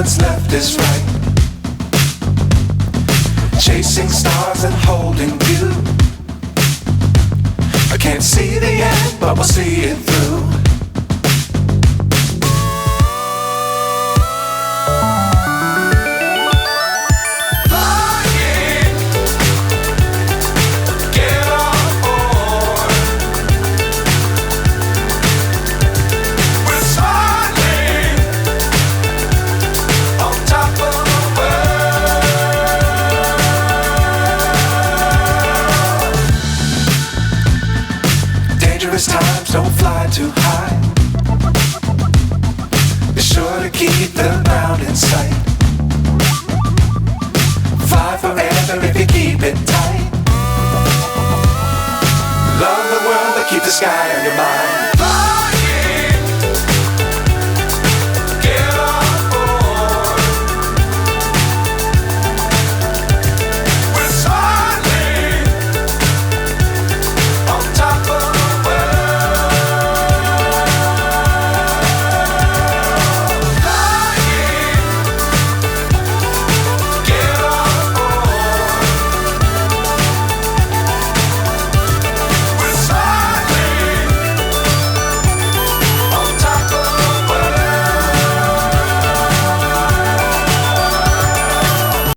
what's left is right. Chasing stars and holding you. I can't see the end, but we'll see it through. Times don't fly too high. Be sure to keep the ground in sight. Fly forever if you keep it tight. Love the world but keep the sky on your mind.